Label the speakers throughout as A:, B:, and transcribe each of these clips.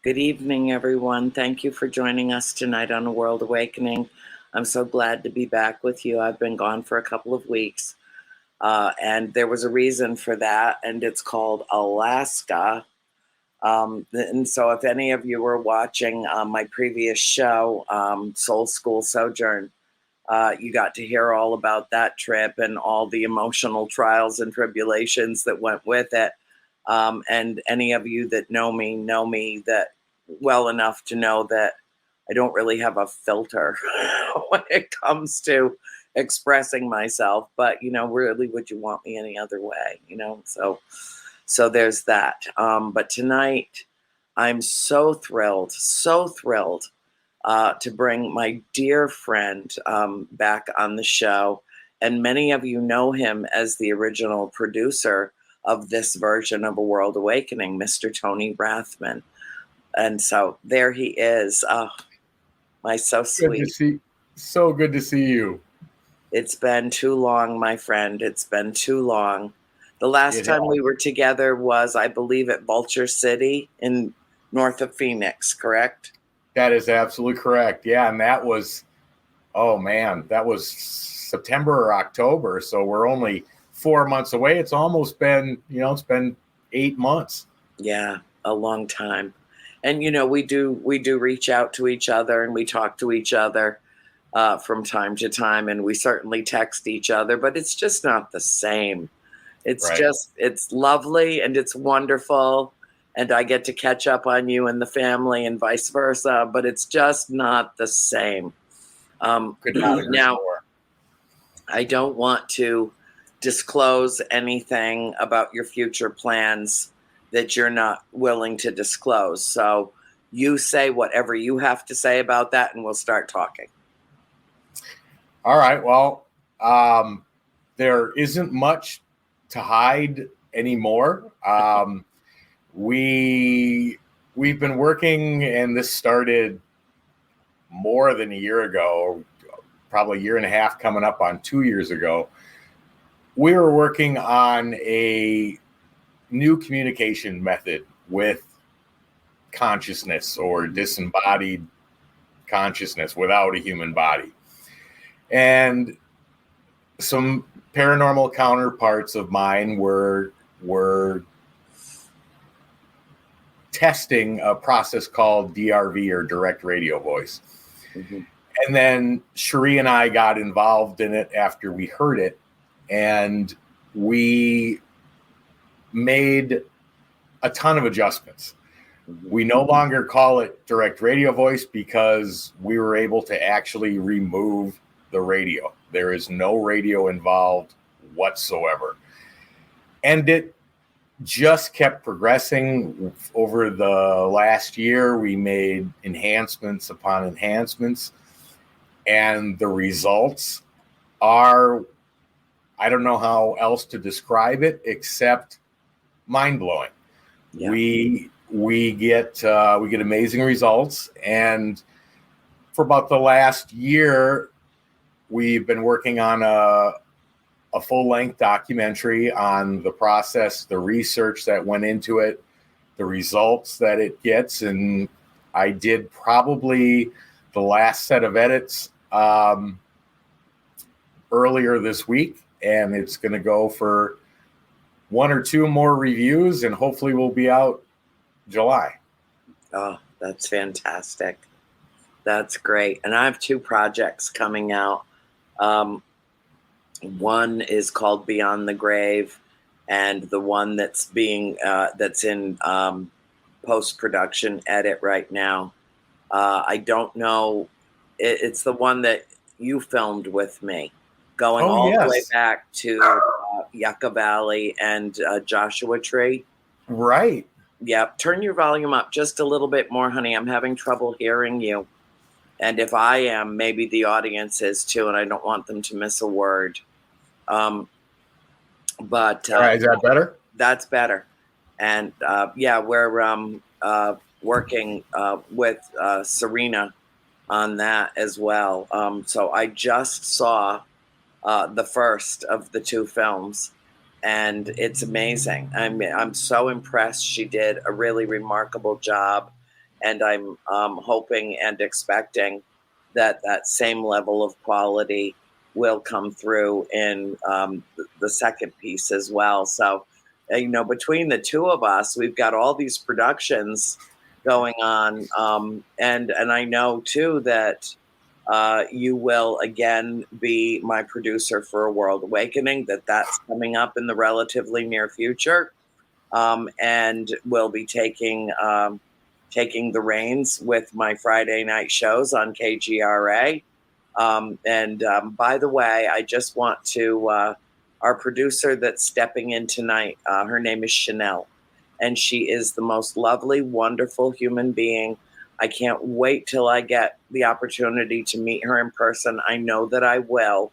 A: Good evening, everyone. Thank you for joining us tonight on A World Awakening. I'm so glad to be back with you. I've been gone for a couple of weeks, and there was a reason for that, and it's called Alaska. And so, if any of you were watching my previous show, Soul School Sojourn, you got to hear all about that trip and all the emotional trials and tribulations that went with it. And any of you that know me that well enough to know that I don't really have a filter when it comes to expressing myself. But really, would you want me any other way? So there's that. But tonight, I'm so thrilled to bring my dear friend back on the show. And many of you know him as the original producer of this version of A World Awakening, Mr. Tony Rathman. And so there he is. Oh, my so sweet.
B: So good to see you.
A: It's been too long, my friend. It's been too long. The last time we were together was, I believe, at Vulture City in north of Phoenix, correct?
B: That is absolutely correct. Yeah, and that was, that was September or October. So we're only 4 months away. It's almost been, it's been 8 months.
A: Yeah, a long time. And, we do reach out to each other and we talk to each other from time to time. And we certainly text each other, but it's just not the same. It's
B: right.
A: It's lovely and it's wonderful. And I get to catch up on you and the family and vice versa, but it's just not the same. Now, I don't want to disclose anything about your future plans that you're not willing to disclose. So you say whatever you have to say about that and we'll start talking.
B: All right. Well, there isn't much to hide anymore. We've been working, and this started more than a year ago, probably a year and a half, coming up on 2 years ago. We were working on a new communication method with consciousness, or disembodied consciousness without a human body. And some paranormal counterparts of mine were testing a process called DRV, or direct radio voice. Mm-hmm. And then Cherie and I got involved in it after we heard it, and we made a ton of adjustments. We no longer call it direct radio voice because we were able to actually remove the radio. There is no radio involved whatsoever. And it just kept progressing over the last year. We made enhancements upon enhancements, and the results are, I don't know how else to describe it except mind-blowing. Yeah. We get amazing results, and for about the last year, we've been working on a full-length documentary on the process, the research that went into it, the results that it gets. And I did probably the last set of edits earlier this week, and it's going to go for 1 or 2 more reviews, and hopefully we'll be out July.
A: Oh, that's fantastic. That's great. And I have 2 projects coming out. One is called Beyond the Grave, and the one that's that's in post-production edit right now. I don't know. It's the one that you filmed with me, going the way back to Yucca Valley and Joshua Tree.
B: Right.
A: Yeah. Turn your volume up just a little bit more, honey. I'm having trouble hearing you. And if I am, maybe the audience is too, and I don't want them to miss a word. But
B: all right, is that better?
A: That's better. And we're working with Serena on that as well. So I just saw the first of the 2 films, and it's amazing. I'm so impressed. She did a really remarkable job. and I'm hoping and expecting that that same level of quality will come through in the second piece as well. So, between the two of us, we've got all these productions going on, and I know too that you will again be my producer for A World Awakening. That's coming up in the relatively near future, and will be taking the reins with my Friday night shows on KGRA. By the way, I just want to, our producer that's stepping in tonight, her name is Chanel, and she is the most lovely, wonderful human being. I can't wait till I get the opportunity to meet her in person. I know that I will.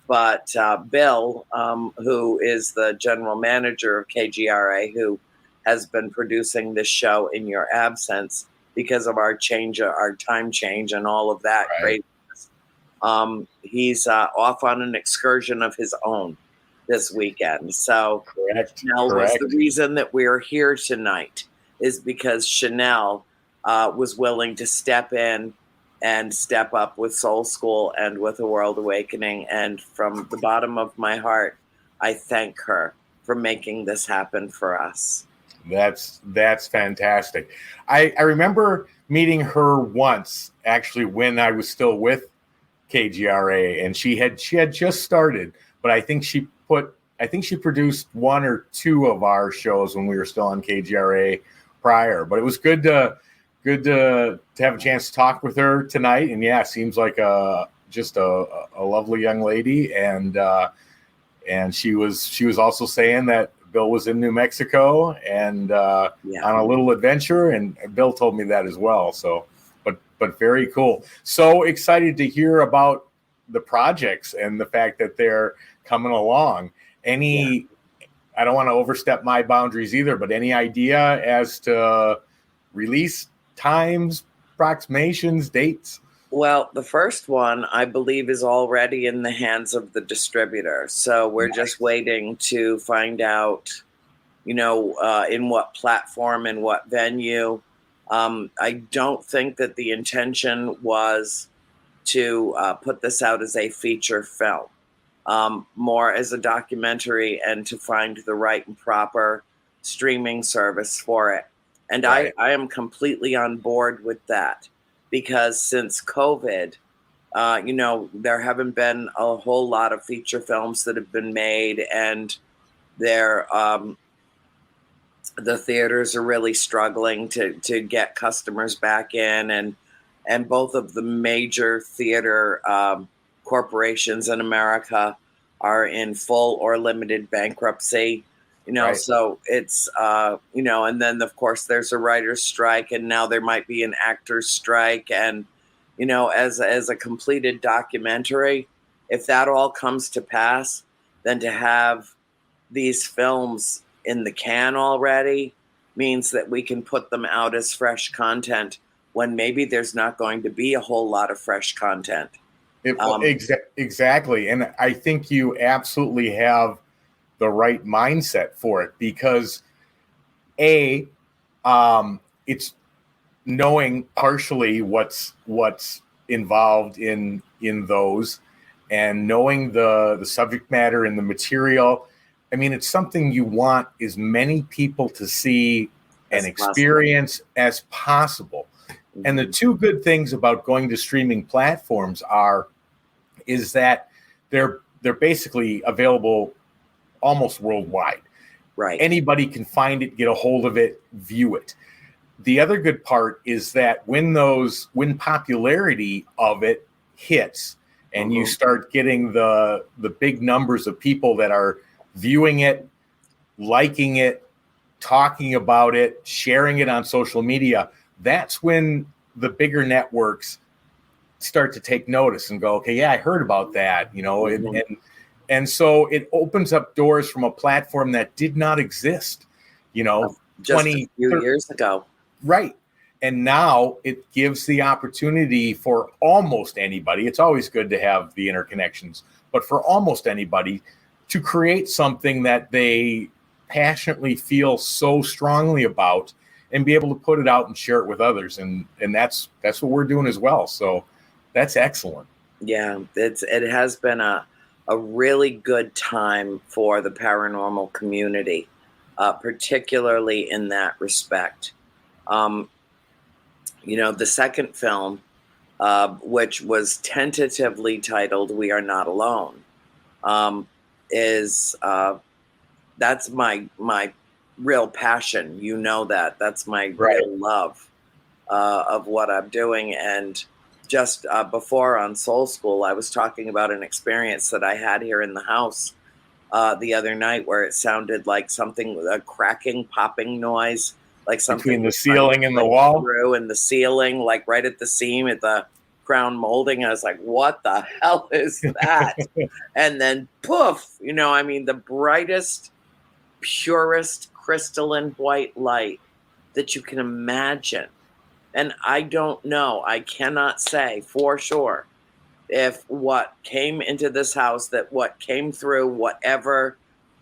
A: But Bill, who is the general manager of KGRA, who has been producing this show in your absence because of our time change and all of that
B: Right.
A: craziness, he's off on an excursion of his own this weekend. So Chanel was the reason that we're here tonight, is because Chanel was willing to step in and step up with Soul School and with A World Awakening. And from the bottom of my heart, I thank her for making this happen for us.
B: That's fantastic. I remember meeting her once, actually, when I was still with KGRA, and she had just started, but I think she produced one or two of our shows when we were still on KGRA prior. But it was good to have a chance to talk with her tonight. And yeah, seems like just a lovely young lady. And she was also saying that Bill was in New Mexico and on a little adventure. And Bill told me that as well. So, but very cool. So excited to hear about the projects and the fact that they're coming along. I don't want to overstep my boundaries either, but any idea as to release times, approximations, dates?
A: Well, the first one, I believe, is already in the hands of the distributor. So we're just waiting to find out, in what platform and what venue. I don't think that the intention was to put this out as a feature film, more as a documentary, and to find the right and proper streaming service for it. And I am completely on board with that, because since COVID, there haven't been a whole lot of feature films that have been made, and the theaters are really struggling to get customers back in, and both of the major theater corporations in America are in full or limited bankruptcy. So it's, and then of course there's a writer's strike, and now there might be an actor's strike. And, as a completed documentary, if that all comes to pass, then to have these films in the can already means that we can put them out as fresh content when maybe there's not going to be a whole lot of fresh content.
B: Exactly. And I think you absolutely have the right mindset for it, because it's knowing partially what's involved in those, and knowing the subject matter and the material. I mean, it's something you want as many people to see and experience as possible. Mm-hmm. And the two good things about going to streaming platforms is that they're basically available almost worldwide.
A: Right.
B: Anybody can find it, get a hold of it, view it. The other good part is that when popularity of it hits, and you start getting the big numbers of people that are viewing it, liking it, talking about it, sharing it on social media, that's when the bigger networks start to take notice and go, okay, yeah, I heard about that, and so it opens up doors from a platform that did not exist,
A: just
B: 20
A: a few years ago.
B: Right. And now it gives the opportunity for almost anybody. It's always good to have the interconnections, but for almost anybody to create something that they passionately feel so strongly about, and be able to put it out and share it with others. And that's what we're doing as well. So that's excellent.
A: Yeah, it has been a really good time for the paranormal community, particularly in that respect. Um, the second film, which was tentatively titled "We Are Not Alone," is that's my real passion. That's my
B: Right.
A: real love of what I'm doing. And just before on Soul School, I was talking about an experience that I had here in the house the other night, where it sounded like something, a cracking, popping noise, like something
B: Between the
A: was trying to
B: ceiling and the
A: break
B: wall?
A: through, and the ceiling, like right at the seam at the crown molding. I was like, "What the hell is that?" And then poof, the brightest, purest crystalline white light that you can imagine. And I don't know, I cannot say for sure if what came into this house, that what came through, whatever,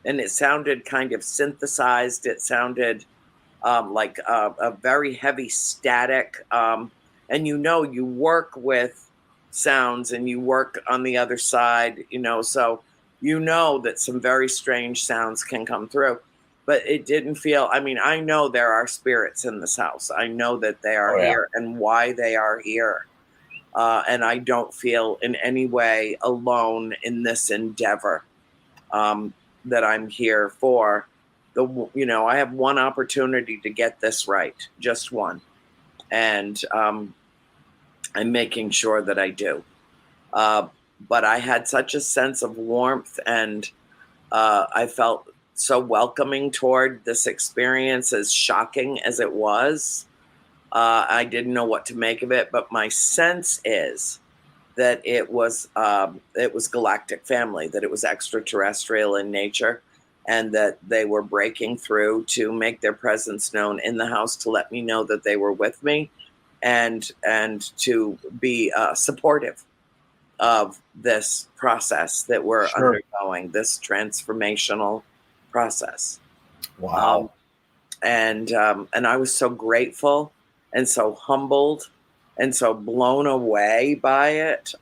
A: and it sounded kind of synthesized. It sounded like a very heavy static. And you work with sounds and you work on the other side, so that some very strange sounds can come through. But it didn't feel, I know there are spirits in this house. I know that they are here and why they are here. And I don't feel in any way alone in this endeavor that I'm here for. I have one opportunity to get this right, just one, and I'm making sure that I do. But I had such a sense of warmth, and I felt so welcoming toward this experience, as shocking as it was. I didn't know what to make of it, but my sense is that it was galactic family, that it was extraterrestrial in nature, and that they were breaking through to make their presence known in the house, to let me know that they were with me, and to be supportive of this process that we're undergoing, this transformational process.
B: Wow.
A: And I was so grateful and so humbled and so blown away by it.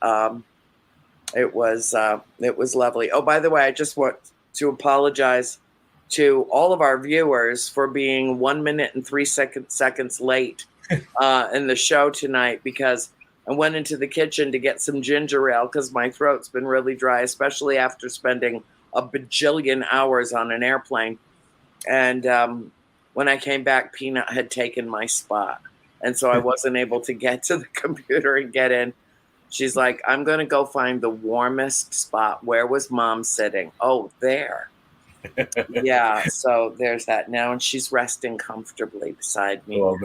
A: It was lovely. Oh, by the way, I just want to apologize to all of our viewers for being 1 minute and 3 seconds late in the show tonight, because I went into the kitchen to get some ginger ale because my throat's been really dry, especially after spending a bajillion hours on an airplane. And when I came back, Peanut had taken my spot. And so I wasn't able to get to the computer and get in. She's like, "I'm going to go find the warmest spot. Where was Mom sitting?" "Oh, there." Yeah, so there's that now. And she's resting comfortably beside me.
B: Well,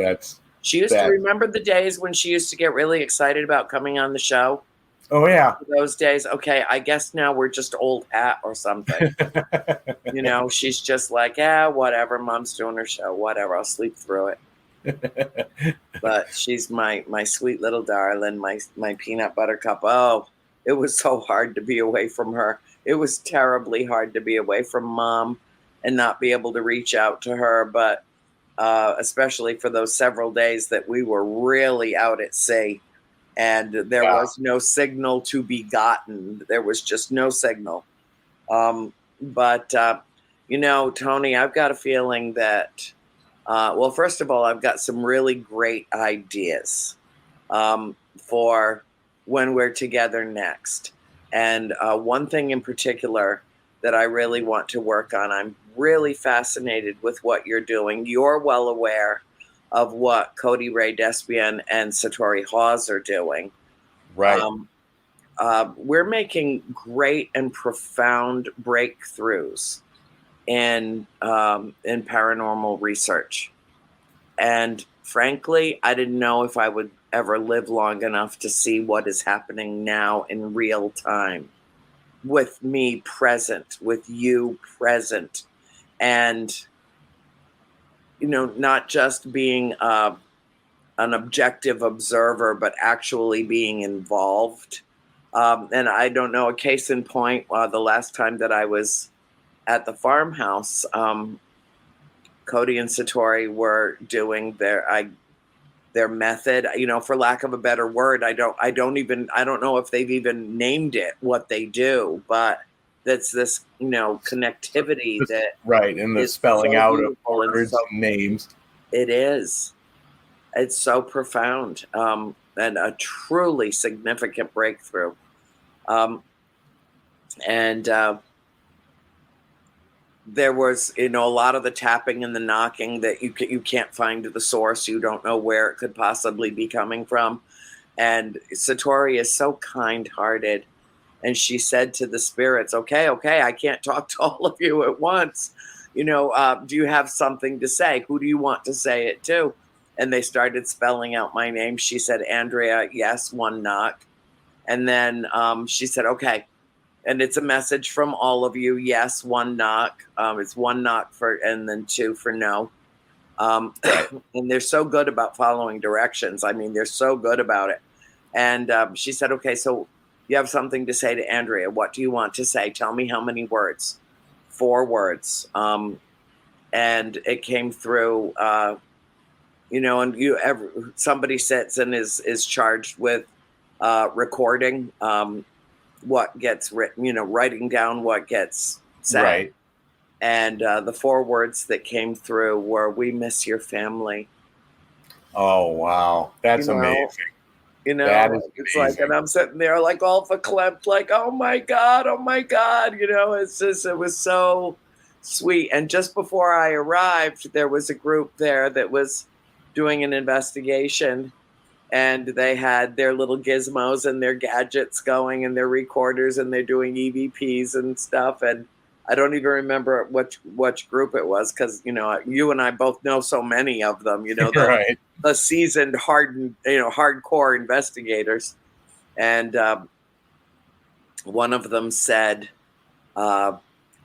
A: She used to remember the days when she used to get really excited about coming on the show.
B: Oh, yeah.
A: Those days. Okay, I guess now we're just old hat or something. She's just like, whatever. Mom's doing her show. Whatever. I'll sleep through it. But she's my sweet little darling, my peanut butter cup. Oh, it was so hard to be away from her. It was terribly hard to be away from Mom and not be able to reach out to her. But especially for those several days that we were really out at sea, and there was no signal to be gotten. There was just no signal. But Tony, I've got a feeling that, well, first of all, I've got some really great ideas for when we're together next. And one thing in particular that I really want to work on, I'm really fascinated with what you're doing. You're well aware of what Cody Ray Despian and Satori Hawes are doing.
B: Right.
A: We're making great and profound breakthroughs in paranormal research. And frankly, I didn't know if I would ever live long enough to see what is happening now in real time, with me present, with you present, and not just being an objective observer, but actually being involved. And I don't know, a case in point, the last time that I was at the farmhouse, Cody and Satori were doing their method, for lack of a better word. I don't know if they've even named it what they do, but that's this, connectivity that
B: right, and the spelling
A: so
B: out of
A: beautiful
B: words
A: so,
B: and names.
A: It is. It's so profound, and a truly significant breakthrough. And there was, a lot of the tapping and the knocking that you can't find the source. You don't know where it could possibly be coming from. And Satori is so kind-hearted. And she said to the spirits, okay, I can't talk to all of you at once. Do you have something to say? Who do you want to say it to? And they started spelling out my name. She said, Andrea, yes, one knock. And then she said, okay. And it's a message from all of you. Yes, one knock. It's one knock for, and then two for no.
B: Right.
A: And they're so good about following directions. I mean, they're so good about it. And she said, okay, so you have something to say to Andrea. What do you want to say? Tell me how many words. 4 words. And it came through, and somebody sits and is charged with recording what gets written, writing down what gets said.
B: Right.
A: And the 4 words that came through were, we miss your family.
B: Oh, wow. That's amazing. That is
A: it's
B: amazing.
A: like, and I'm sitting there like all verklempt, like, oh my God. It's just, it was so sweet. And just before I arrived, there was a group there that was doing an investigation, and they had their little gizmos and their gadgets going and their recorders, and they're doing EVPs and stuff. And I don't even remember which group it was, because, you and I both know so many of them,
B: Right.
A: the seasoned, hardened, hardcore investigators. And one of them said,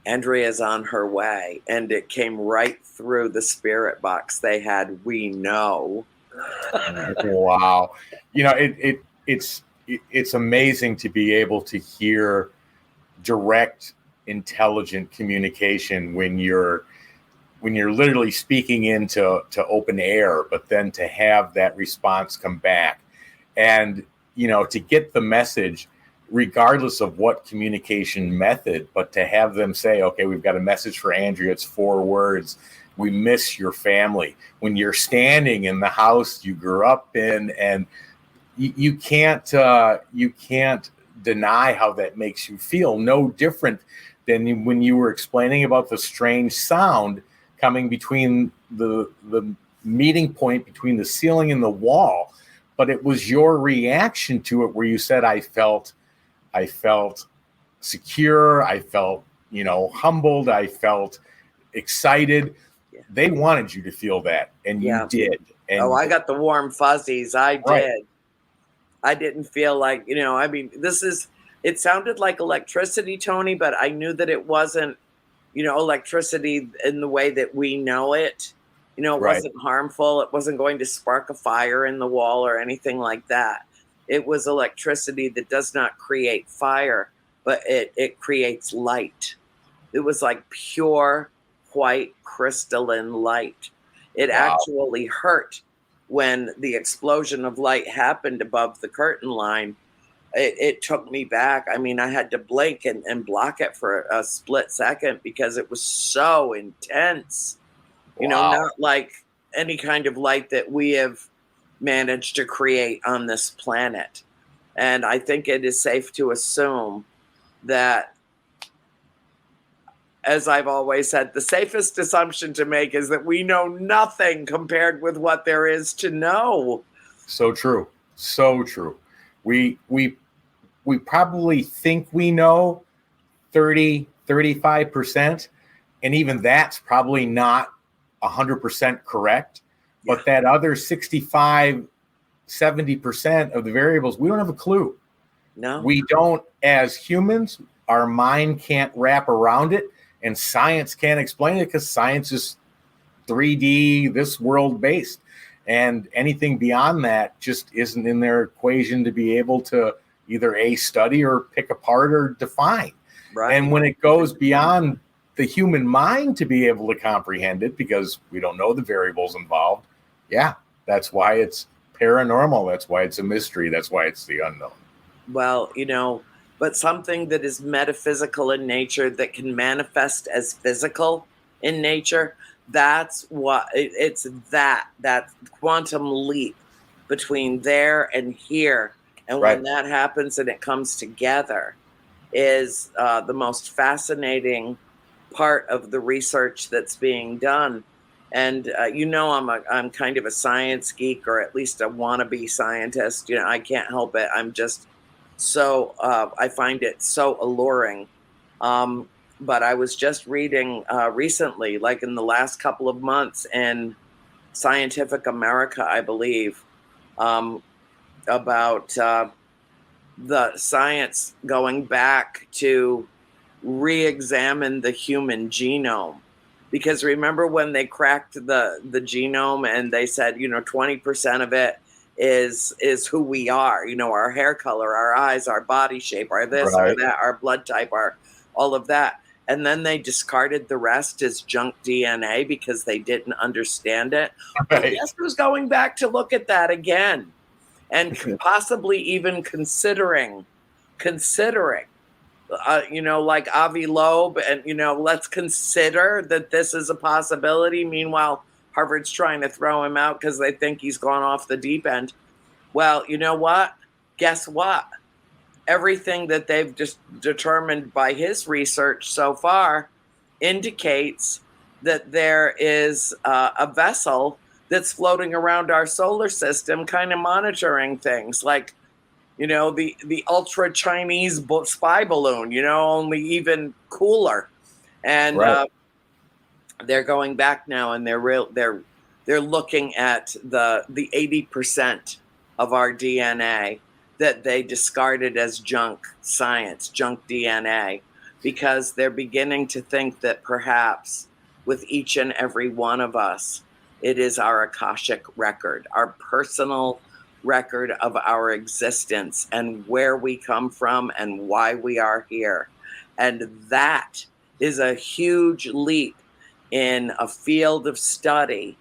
A: Andrea's on her way. And it came right through the spirit box they had, we know.
B: Wow. It's amazing to be able to hear direct, intelligent communication when you're literally speaking into open air, but then to have that response come back, and to get the message regardless of what communication method, but to have them say, okay, we've got a message for Andrea, it's 4 words, we miss your family. When you're standing in the house you grew up in, and you can't deny how that makes you feel. No different than when you were explaining about the strange sound coming between the meeting point between the ceiling and the wall. But it was your reaction to it where you said, I felt secure, I felt, humbled, I felt excited. Yeah. They wanted you to feel that, and you did. And
A: I got the warm fuzzies. I did. Right. I didn't feel like, it sounded like electricity, Tony, but I knew that it wasn't, electricity in the way that we know it. It wasn't harmful. It wasn't going to spark a fire in the wall or anything like that. It was electricity that does not create fire, but it creates light. It was like pure white crystalline light. It actually hurt when the explosion of light happened above the curtain line. It took me back. I mean, I had to blink and block it for a split second because it was so intense. Not like any kind of light that we have managed to create on this planet. And I think it is safe to assume that, as I've always said, the safest assumption to make is that we know nothing compared with what there is to know.
B: So true. So true. We probably think we know 35%, and even that's probably not 100% correct. Yeah. But that other 65, 70% of the variables, we don't have a clue.
A: No.
B: We don't, as humans, our mind can't wrap around it, and science can't explain it because science is 3D, this world based. And anything beyond that just isn't in their equation to be able to either study or pick apart or define. Right. And when it goes beyond the human mind to be able to comprehend it because we don't know the variables involved. Yeah, that's why it's paranormal. That's why it's a mystery. That's why it's the unknown.
A: Well, but something that is metaphysical in nature that can manifest as physical in nature, that's what it's that quantum leap between there and here. And
B: Right.
A: when that happens and it comes together is the most fascinating part of the research that's being done. And I'm kind of a science geek, or at least a wannabe scientist. I can't help it. I'm just so I find it so alluring. But I was just reading recently, like in the last couple of months, in Scientific America, I believe, about the science going back to re-examine the human genome. Because remember when they cracked the genome and they said 20% of it is who we are, our hair color, our eyes, our body shape, our this,
B: Right.
A: our that, our blood type, our all of that. And then they discarded the rest as junk DNA because they didn't understand it. Well,
B: Right.
A: guess who's going back to look at that again and possibly even considering like Avi Loeb, and let's consider that this is a possibility. Meanwhile, Harvard's trying to throw him out because they think he's gone off the deep end. Well, you know what? Guess what? Everything that they've just determined by his research so far indicates that there is a vessel that's floating around our solar system, kind of monitoring things like the ultra Chinese spy balloon, only even cooler. And
B: Right.
A: they're going back now, and they're looking at the 80% of our DNA that they discarded as junk science, junk DNA, because they're beginning to think that perhaps with each and every one of us, it is our Akashic record, our personal record of our existence and where we come from and why we are here. And that is a huge leap in a field of study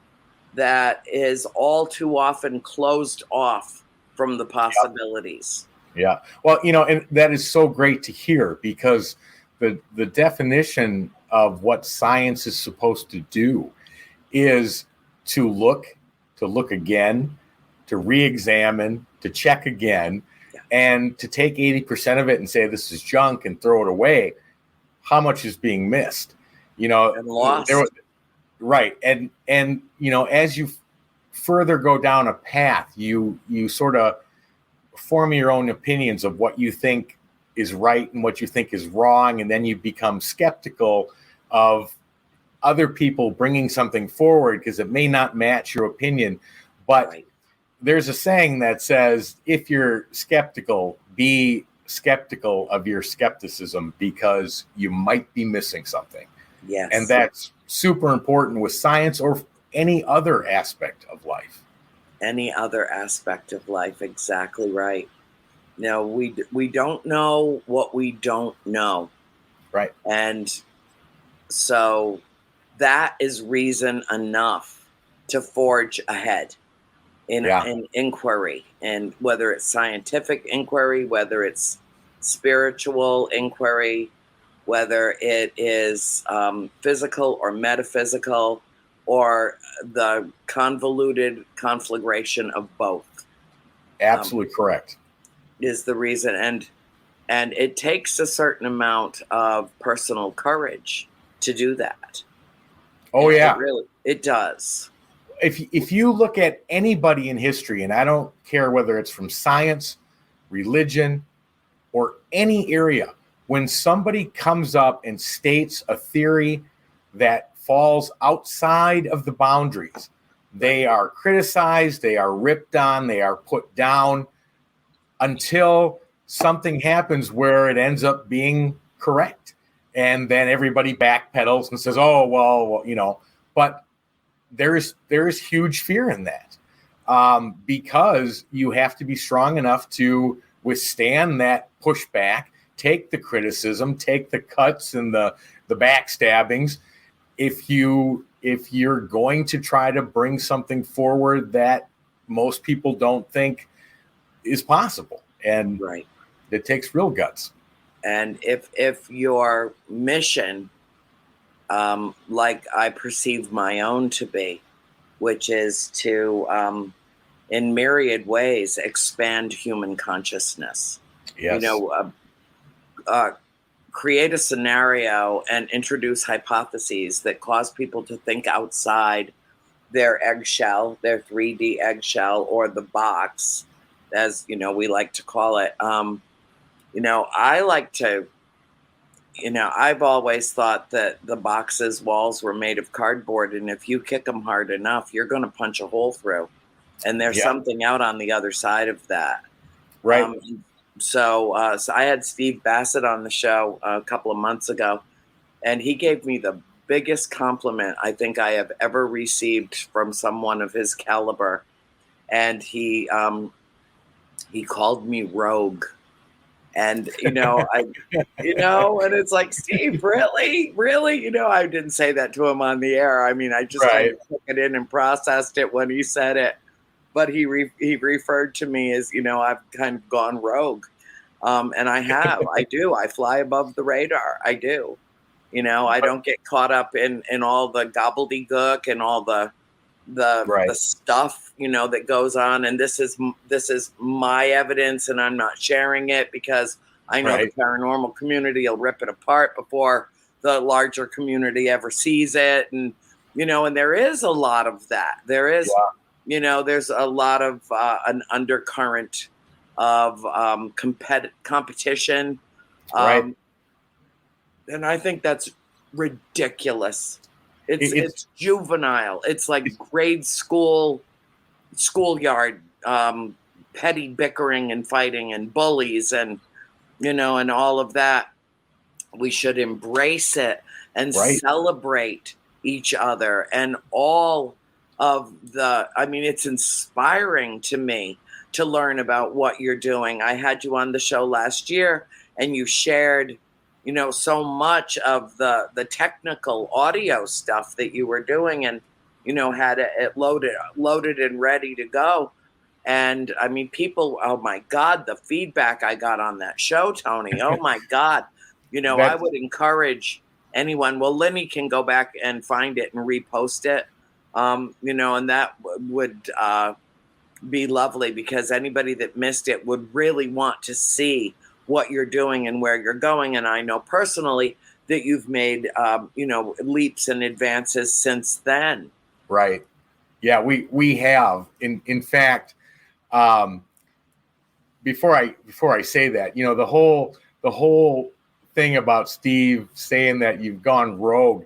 A: that is all too often closed off from the possibilities.
B: Yeah. Well, and that is so great to hear because the definition of what science is supposed to do is to look again, to re-examine, to check again, and to take 80% of it and say this is junk and throw it away. How much is being missed?
A: And lost.
B: Right. And as you further go down a path, you sort of form your own opinions of what you think is right and what you think is wrong, and then you become skeptical of other people bringing something forward because it may not match your opinion. But
A: Right.
B: There's a saying that says, if you're skeptical, be skeptical of your skepticism because you might be missing something.
A: Yes.
B: And that's super important with science or any other aspect of life.
A: Any other aspect of life. Exactly right. Now, we don't know what we don't know.
B: Right.
A: And so that is reason enough to forge ahead in inquiry, and whether it's scientific inquiry, whether it's spiritual inquiry, whether it is physical or metaphysical, or the convoluted conflagration of both.
B: Absolutely correct.
A: Is the reason. And it takes a certain amount of personal courage to do that.
B: Oh, yeah.
A: It does.
B: If you look at anybody in history, and I don't care whether it's from science, religion, or any area, when somebody comes up and states a theory that falls outside of the boundaries, they are criticized, they are ripped on, they are put down until something happens where it ends up being correct. And then everybody backpedals and says, oh, well, but there is huge fear in that because you have to be strong enough to withstand that pushback take the criticism, take the cuts and the backstabbings. If you're going to try to bring something forward that most people don't think is possible, and
A: Right.
B: it takes real guts.
A: And if your mission, like I perceive my own to be, which is to, in myriad ways, expand human consciousness.
B: Yes.
A: Create a scenario and introduce hypotheses that cause people to think outside their eggshell, their 3D eggshell, or the box, as we like to call it. I like to. I've always thought that the box's walls were made of cardboard, and if you kick them hard enough, you're going to punch a hole through. And there's something out on the other side of that.
B: Right.
A: So I had Steve Bassett on the show a couple of months ago, and he gave me the biggest compliment I think I have ever received from someone of his caliber. And he called me rogue. And, and it's like, Steve, really? I didn't say that to him on the air. I mean, I just kind of took it in and processed it when he said it. But he referred to me as, I've kind of gone rogue. And I have. I do. I fly above the radar. I do. I don't get caught up in all the gobbledygook and all the stuff, that goes on. And this is my evidence, and I'm not sharing it because I know the paranormal community will rip it apart before the larger community ever sees it. And, and there is a lot of that. There is, there's a lot of an undercurrent of competition. And I think that's ridiculous. It's juvenile. It's like grade schoolyard, petty bickering and fighting and bullies and, and all of that. We should embrace it and celebrate each other and all of it's inspiring to me to learn about what you're doing. I had you on the show last year and you shared so much of the technical audio stuff that you were doing and, had it loaded and ready to go. And I mean, people, oh my God, the feedback I got on that show, Tony, oh my God, I would encourage anyone. Well, Lenny can go back and find it and repost it, and that would be lovely because anybody that missed it would really want to see what you're doing and where you're going. And I know personally that you've made, leaps and advances since then.
B: Right. Yeah, we have. In fact, before I say that, the whole thing about Steve saying that you've gone rogue,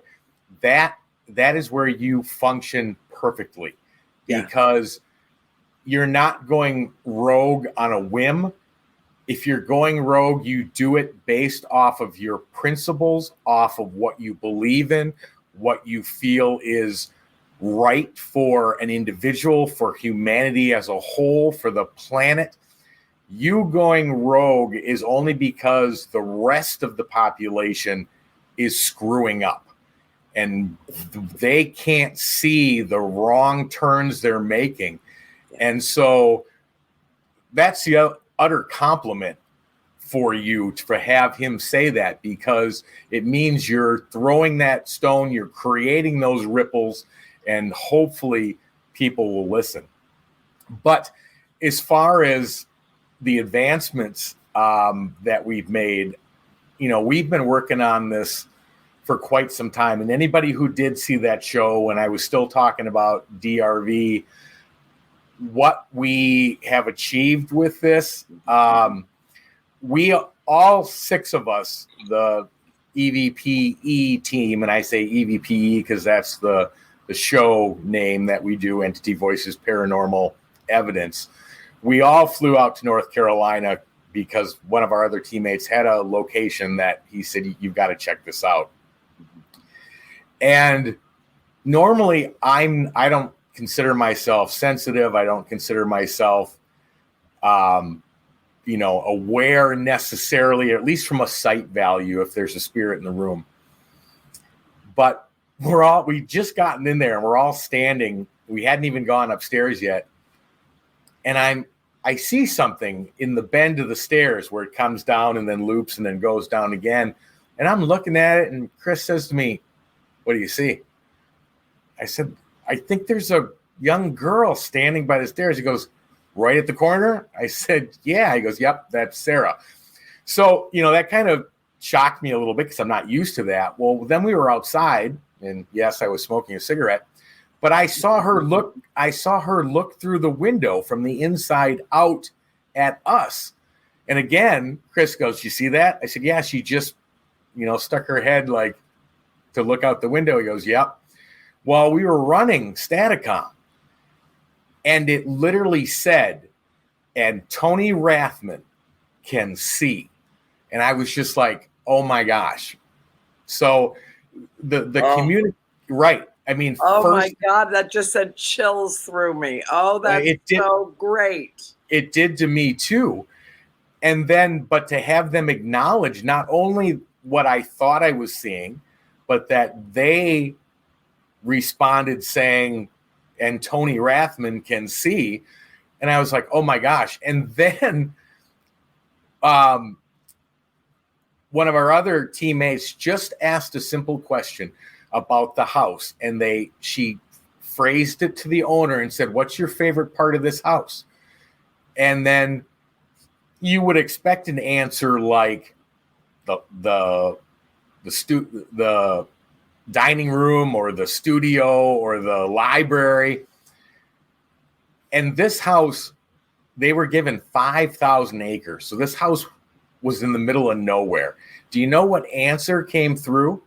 B: that is where you function perfectly because you're not going rogue on a whim. If you're going rogue, you do it based off of your principles, off of what you believe in, what you feel is right for an individual, for humanity as a whole, for the planet. You going rogue is only because the rest of the population is screwing up and they can't see the wrong turns they're making. And so that's the utter compliment for you to have him say that, because it means you're throwing that stone, you're creating those ripples, and hopefully people will listen. But as far as the advancements that we've made, we've been working on this for quite some time. And anybody who did see that show when I was still talking about DRV, what we have achieved with this, we all six of us, the EVPE team, and I say EVPE because that's the show name that we do, Entity Voices Paranormal Evidence. We all flew out to North Carolina because one of our other teammates had a location that he said, you've got to check this out. And normally I don't consider myself sensitive. I don't consider myself aware necessarily, at least from a sight value, if there's a spirit in the room. But we just gotten in there and we're all standing. We hadn't even gone upstairs yet. And I see something in the bend of the stairs where it comes down and then loops and then goes down again. And I'm looking at it, and Chris says to me, "What do you see?" I said, "I think there's a young girl standing by the stairs." He goes, "Right at the corner?" I said, "Yeah." He goes, "Yep, that's Sarah." So, that kind of shocked me a little bit because I'm not used to that. Well, then we were outside, and yes, I was smoking a cigarette. But I saw her look through the window from the inside out at us. And again, Chris goes, "You see that?" I said, "Yeah, she just, stuck her head like to look out the window." He goes, "Yep." Well, we were running Staticom, and it literally said, "And Tony Rathman can see." And I was just like, oh my gosh. So the community, right. I mean,
A: my God, that just sent chills through me. Oh, that's so great.
B: It did to me too. And then, but to have them acknowledge not only what I thought I was seeing, but that they responded saying, "And Tony Rathman can see." And I was like, oh my gosh. And then one of our other teammates just asked a simple question about the house, and she phrased it to the owner and said, "What's your favorite part of this house?" And then you would expect an answer like the dining room or the studio or the library. And this house, they were given 5,000 acres. So this house was in the middle of nowhere. Do you know what answer came through?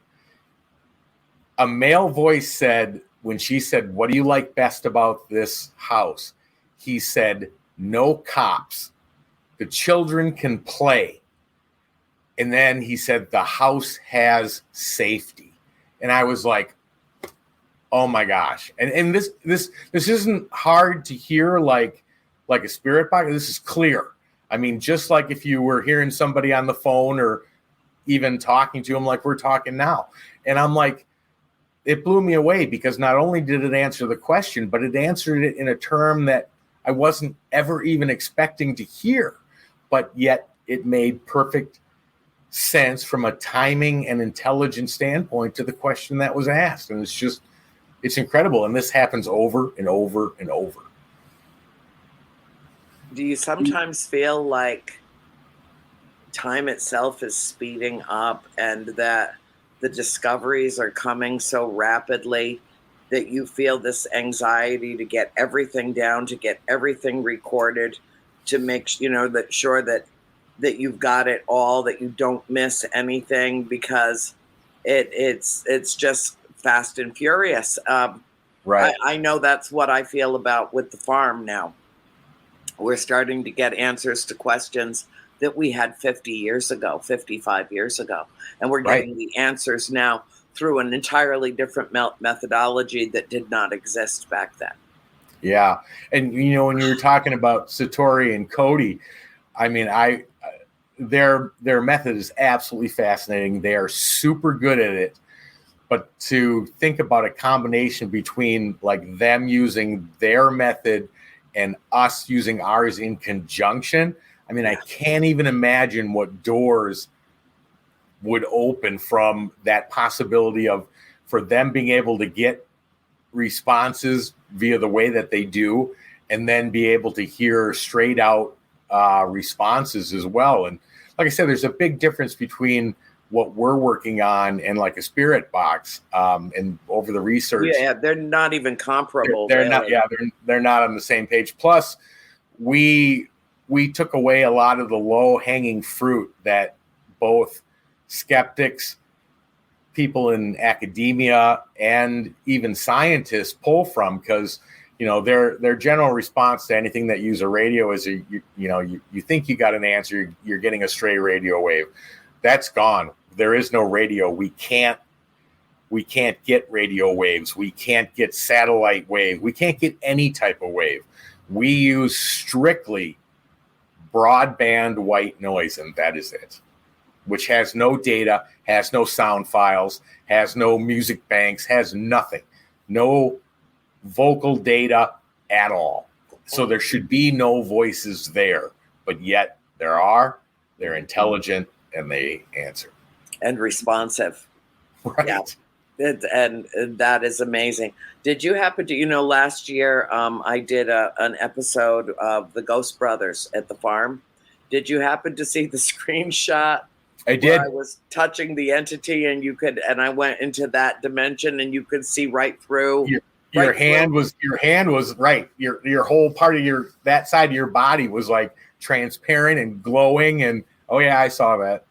B: A male voice said, when she said, "What do you like best about this house?" He said, "No cops. The children can play." And then he said, "The house has safety." And I was like, oh my gosh. And this isn't hard to hear like a spirit box. This is clear. I mean, just like if you were hearing somebody on the phone or even talking to them like we're talking now. And I'm like, it blew me away because not only did it answer the question, but it answered it in a term that I wasn't ever even expecting to hear. But yet it made perfect sense from a timing and intelligence standpoint to the question that was asked. And it's incredible. And this happens over and over and over.
A: Do you sometimes feel like time itself is speeding up and that the discoveries are coming so rapidly that you feel this anxiety to get everything down, to get everything recorded, to make sure that you've got it all, that you don't miss anything, because it's just fast and furious.
B: Right.
A: I know that's what I feel about with the farm now. We're starting to get answers to questions that we had 50 years ago, 55 years ago. And we're getting the answers now through an entirely different methodology that did not exist back then.
B: Yeah. And, when you were talking about Satori and Cody, I mean, their method is absolutely fascinating. They are super good at it. But to think about a combination between like them using their method and us using ours in conjunction, I mean, I can't even imagine what doors would open from that possibility for them being able to get responses via the way that they do, and then be able to hear straight out responses as well. And like I said, there's a big difference between what we're working on and like a spirit box. And over the research,
A: they're not even comparable.
B: They're not. Yeah, they're not on the same page. Plus, we took away a lot of the low hanging fruit that both skeptics, people in academia, and even scientists pull from, because their general response to anything that use a radio is you think you got an answer, you're getting a stray radio wave. That's gone. There is no radio. We can't get radio waves. We can't get satellite wave. We can't get any type of wave. We use strictly broadband white noise, and that is it, which has no data, has no sound files, has no music banks, has nothing, no vocal data at all. So there should be no voices there, but yet there are. They're intelligent and they answer.
A: And responsive.
B: Right.
A: Yeah. And that is amazing. Did you happen to, last year I did an episode of the Ghost Brothers at the farm. Did you happen to see the screenshot?
B: I did.
A: I was touching the entity and I went into that dimension and you could see right through.
B: Your hand was right. Your whole part of that side of your body was like transparent and glowing. And oh yeah, I saw that.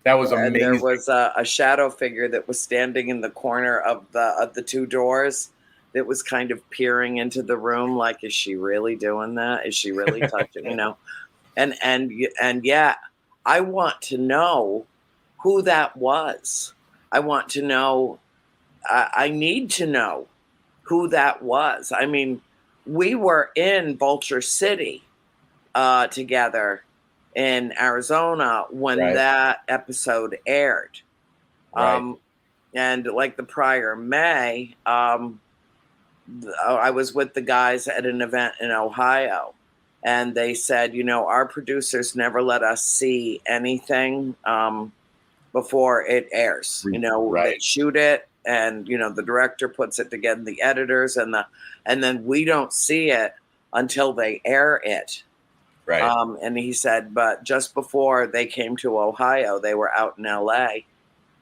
B: That was amazing.
A: And there was a shadow figure that was standing in the corner of the two doors that was kind of peering into the room. Like, is she really doing that? Is she really touching? And yeah, I want to know who that was. I want to know. I need to know who that was. I mean, we were in Vulture City together in Arizona when that episode aired.
B: Right.
A: And like the prior May, I was with the guys at an event in Ohio, and they said, our producers never let us see anything before it airs. They shoot it, and the director puts it together, the editors, and then we don't see it until they air it.
B: Right.
A: And he said, but just before they came to Ohio, they were out in LA,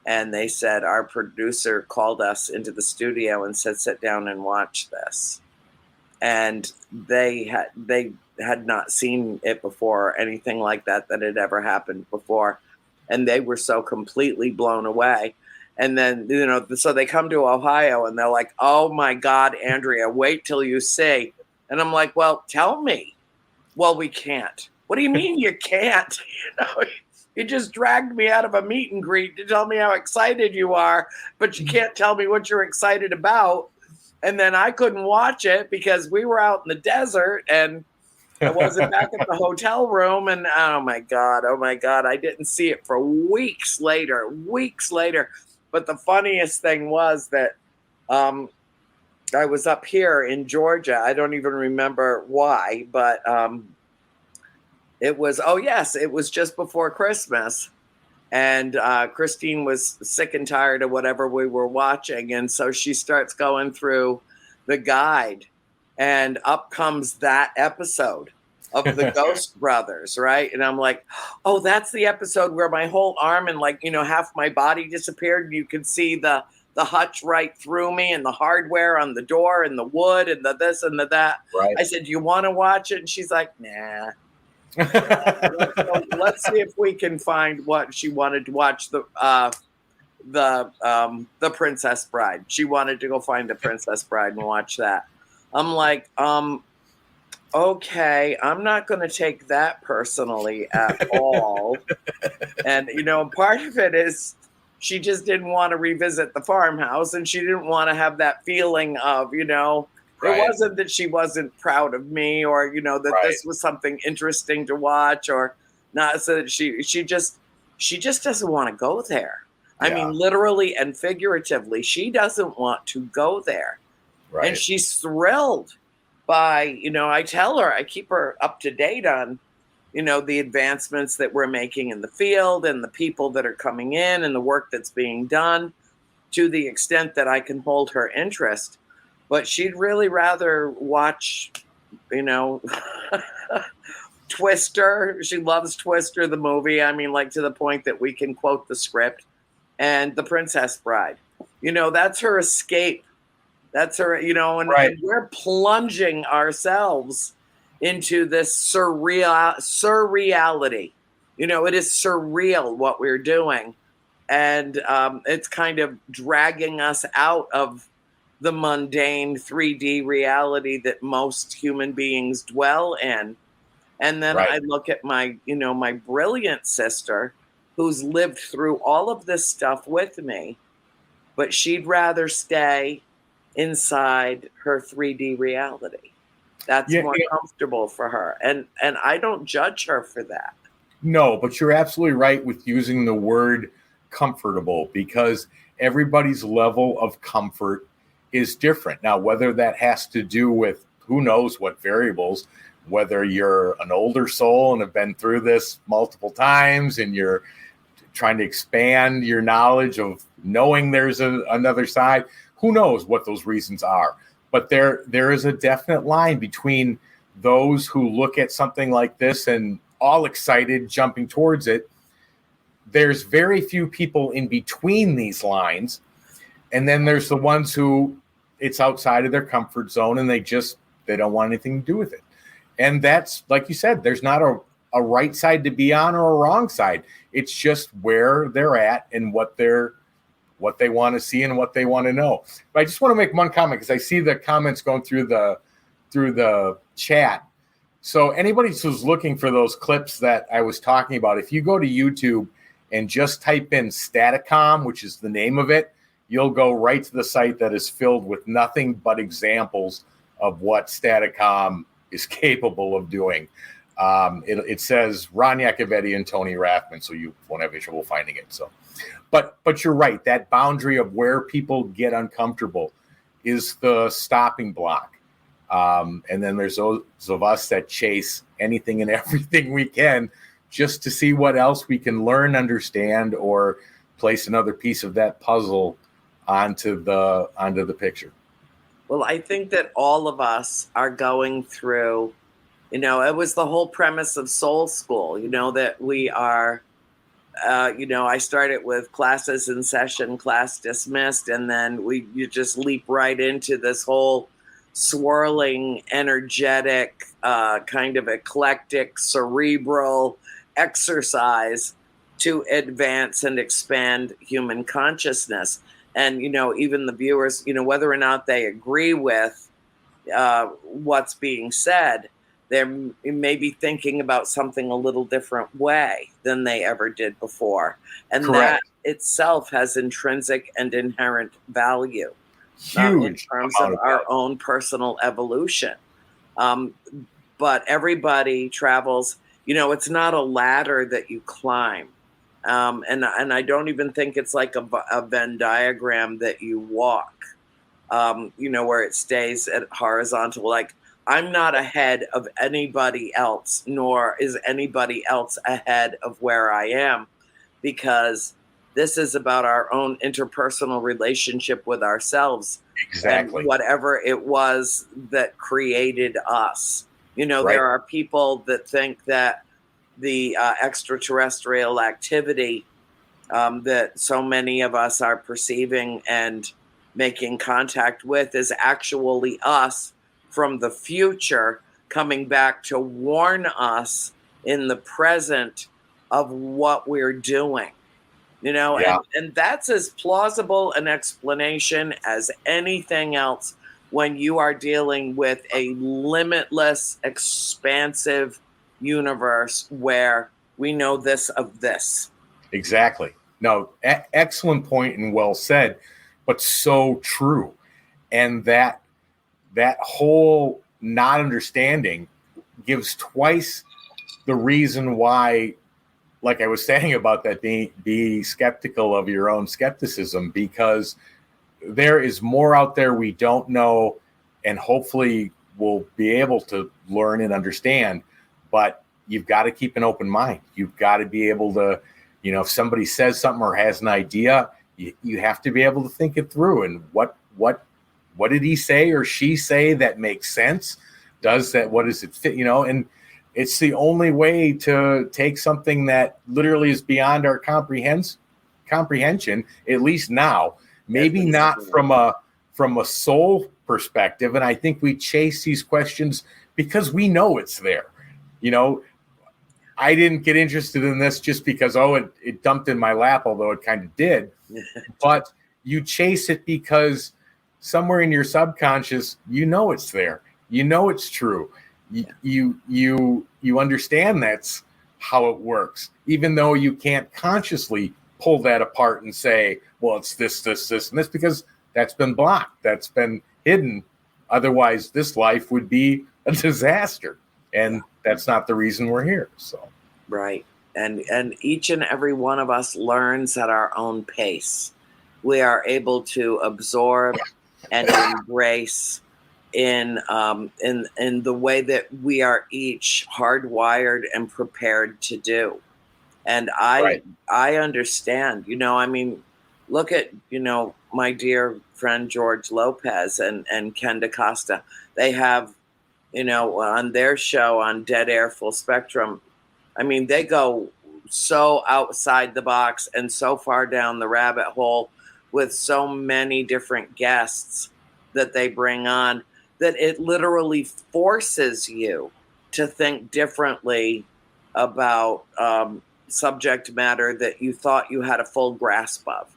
A: and they said our producer called us into the studio and said, sit down and watch this. And they had not seen it before, anything like that had ever happened before. And they were so completely blown away. And then, so they come to Ohio and they're like, oh my God, Andrea, wait till you see. And I'm like, well, tell me. Well, we can't. What do you mean you can't? You just dragged me out of a meet and greet to tell me how excited you are, but you can't tell me what you're excited about. And then I couldn't watch it because we were out in the desert and I wasn't back at the hotel room. And oh my God, I didn't see it for weeks later. But the funniest thing was that I was up here in Georgia. I don't even remember why, but it was just before Christmas. And Christine was sick and tired of whatever we were watching. And so she starts going through the guide, and up comes that episode of the Ghost Brothers, right? And I'm like, oh, that's the episode where my whole arm and half my body disappeared. And you could see the hutch right through me and the hardware on the door and the wood and the this and the that.
B: Right.
A: I said, do you want to watch it? And she's like, nah. Let's see if we can find what she wanted to watch, the Princess Bride. She wanted to go find the Princess Bride and watch that. I'm like, okay, I'm not going to take that personally at all. And, part of it is she just didn't want to revisit the farmhouse, and she didn't want to have that feeling of, It wasn't that she wasn't proud of me or, that this was something interesting to watch or not. So that she just doesn't want to go there. Yeah. I mean, literally and figuratively, she doesn't want to go there. Right. And she's thrilled by, I tell her, I keep her up to date on, the advancements that we're making in the field and the people that are coming in and the work that's being done to the extent that I can hold her interest. But she'd really rather watch, Twister. She loves Twister, the movie. I mean, to the point that we can quote the script, and The Princess Bride. That's her escape. That's her, and we're plunging ourselves into this surreality. It is surreal what we're doing. And it's kind of dragging us out of the mundane 3D reality that most human beings dwell in. And then I look at my, my brilliant sister who's lived through all of this stuff with me, but she'd rather stay inside her 3D reality. That's more comfortable for her. And I don't judge her for that.
B: No, but you're absolutely right with using the word comfortable, because everybody's level of comfort is different. Now, whether that has to do with who knows what variables, whether you're an older soul and have been through this multiple times and you're trying to expand your knowledge of knowing there's another side, who knows what those reasons are. But there is a definite line between those who look at something like this and all excited, jumping towards it. There's very few people in between these lines. And then there's the ones who it's outside of their comfort zone and they don't want anything to do with it. And that's, like you said, there's not a right side to be on or a wrong side. It's just where they're at and what they want to see and what they want to know. But I just want to make one comment, because I see the comments going through the chat. So anybody who's looking for those clips that I was talking about, if you go to YouTube and just type in Staticom, which is the name of it, you'll go right to the site that is filled with nothing but examples of what Staticom is capable of doing. It says Ron Iacovetti and Tony Rathman, so you won't have any trouble finding it. So, but you're right. That boundary of where people get uncomfortable is the stopping block. And then there's those of us that chase anything and everything we can just to see what else we can learn, understand, or place another piece of that puzzle onto the picture.
A: Well, I think that all of us are going through, it was the whole premise of Soul School, that we are, I started with classes in session, class dismissed, and then you just leap right into this whole swirling, energetic, kind of eclectic, cerebral exercise to advance and expand human consciousness. And, even the viewers, whether or not they agree with what's being said, they may be thinking about something a little different way than they ever did before. And
B: Correct.
A: That itself has intrinsic and inherent value.
B: Huge
A: in terms of our own personal evolution. But everybody travels, it's not a ladder that you climb. And I don't even think it's like a Venn diagram that you walk, where it stays at horizontal. Like, I'm not ahead of anybody else, nor is anybody else ahead of where I am, because this is about our own interpersonal relationship with ourselves.
B: Exactly.
A: And whatever it was that created us. Right. There are people that think that the extraterrestrial activity that so many of us are perceiving and making contact with is actually us from the future coming back to warn us in the present of what we're doing. And that's as plausible an explanation as anything else when you are dealing with a limitless, expansive universe where we know this of this.
B: Exactly. No, excellent point and well said, but so true. And that whole not understanding gives twice the reason why, like I was saying about that, be skeptical of your own skepticism, because there is more out there we don't know, and hopefully we'll be able to learn and understand. But you've got to keep an open mind. You've got to be able to, if somebody says something or has an idea, you have to be able to think it through. And what did he say or she say that makes sense? What does it fit? And it's the only way to take something that literally is beyond our comprehension, at least now. Maybe not from a soul perspective. And I think we chase these questions because we know it's there. I didn't get interested in this just because, it dumped in my lap, although it kind of did. But you chase it because somewhere in your subconscious, it's there. It's true. You understand that's how it works, even though you can't consciously pull that apart and say, well, it's this, and this, because that's been blocked. That's been hidden Otherwise, this life would be a disaster. And that's not the reason we're here. So,
A: right. And each and every one of us learns at our own pace. We are able to absorb and embrace in the way that we are each hardwired and prepared to do. And I understand, I mean, look at, my dear friend George Lopez and Ken DaCosta. They have, on their show on Dead Air Full Spectrum, I mean, they go so outside the box and so far down the rabbit hole with so many different guests that they bring on that it literally forces you to think differently about subject matter that you thought you had a full grasp of.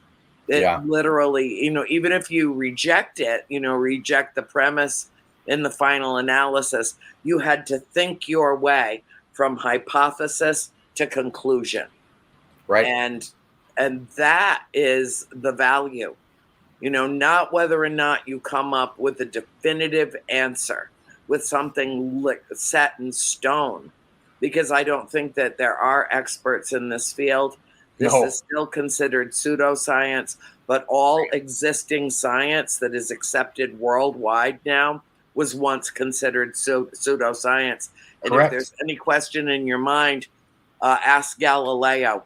A: It literally, even if you reject it, reject the premise in the final analysis, you had to think your way from hypothesis to conclusion.
B: right.
A: And that is the value, not whether or not you come up with a definitive answer with something set in stone, because I don't think that there are experts in this field. This is still considered pseudoscience, but all existing science that is accepted worldwide now was once considered pseudoscience. And
B: Correct.
A: if there's any question in your mind, ask Galileo.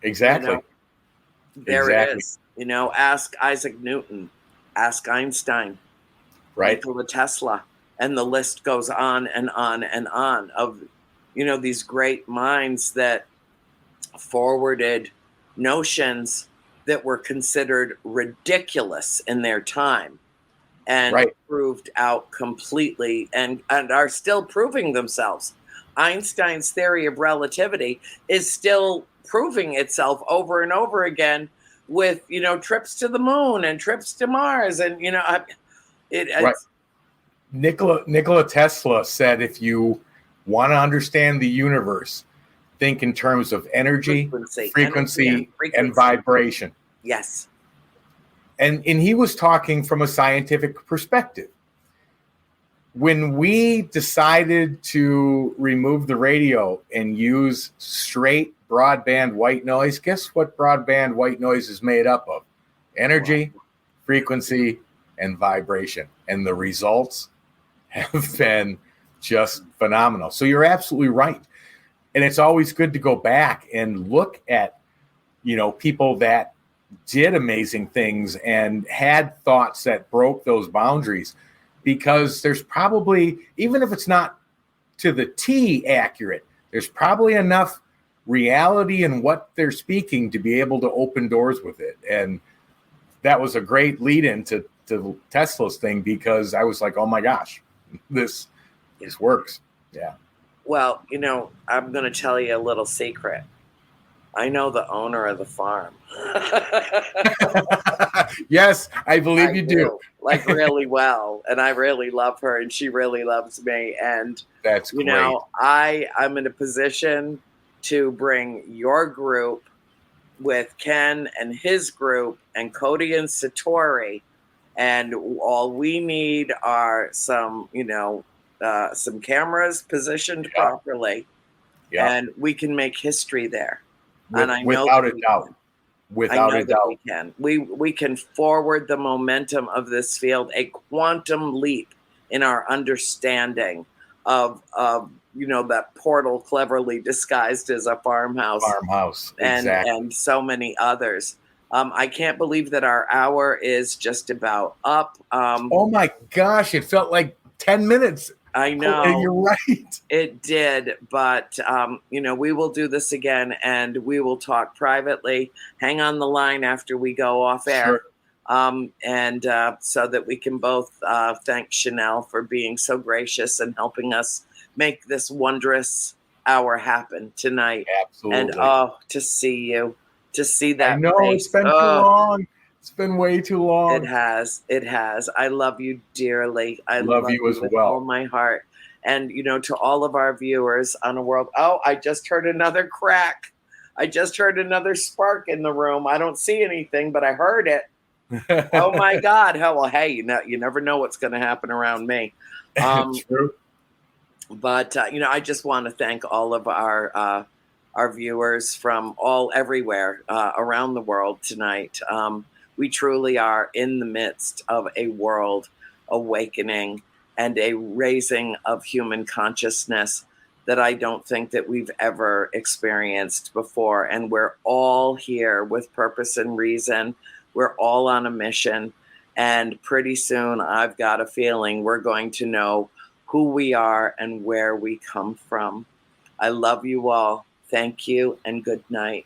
B: Exactly.
A: There it is. Ask Isaac Newton, ask Einstein,
B: Right.
A: Nikola Tesla, and the list goes on and on and on of, these great minds that forwarded notions that were considered ridiculous in their time and proved out completely and are still proving themselves. Einstein's theory of relativity is still proving itself over and over again with, trips to the moon and trips to Mars. And,
B: Nikola Tesla said, if you want to understand the universe, think in terms of energy, frequency, and vibration.
A: Yes.
B: And he was talking from a scientific perspective. When we decided to remove the radio and use straight broadband white noise, guess what broadband white noise is made up of? Energy, frequency, and vibration. And the results have been just phenomenal. So you're absolutely right. And it's always good to go back and look at, people that did amazing things and had thoughts that broke those boundaries, because there's probably, even if it's not to the T accurate, there's probably enough reality in what they're speaking to be able to open doors with it. And that was a great lead into Tesla's thing, because I was like, oh my gosh, this works. Yeah.
A: Well, I'm going to tell you a little secret. I know the owner of the farm.
B: Yes, I believe you do.
A: Like really well. And I really love her and she really loves me. And
B: that's great.
A: I'm in a position to bring your group with Ken and his group and Cody and Satori. And all we need are some cameras positioned properly. Yeah. And we can make history there. And I know
B: without a doubt. Without a doubt.
A: We can. We can forward the momentum of this field, a quantum leap in our understanding of that portal cleverly disguised as a farmhouse.
B: Exactly.
A: And so many others. I can't believe that our hour is just about up.
B: Oh my gosh, it felt like 10 minutes.
A: I know.
B: You're right.
A: It did, but we will do this again, and we will talk privately. Hang on the line after we go off air, so that we can both thank Chanel for being so gracious and helping us make this wondrous hour happen tonight.
B: Absolutely.
A: And to see you, to see that.
B: I know
A: face.
B: It's been too long. It's been way too long.
A: It has. I love you dearly. I
B: love you as
A: with
B: well.
A: all my heart. And, to all of our viewers on a world. Oh, I just heard another crack. I just heard another spark in the room. I don't see anything, but I heard it. Oh my God! Hell, well, hey, you never know what's going to happen around me.
B: True.
A: But I just want to thank all of our viewers from everywhere around the world tonight. We truly are in the midst of a world awakening and a raising of human consciousness that I don't think that we've ever experienced before. And we're all here with purpose and reason. We're all on a mission. And pretty soon, I've got a feeling we're going to know who we are and where we come from. I love you all. Thank you and good night.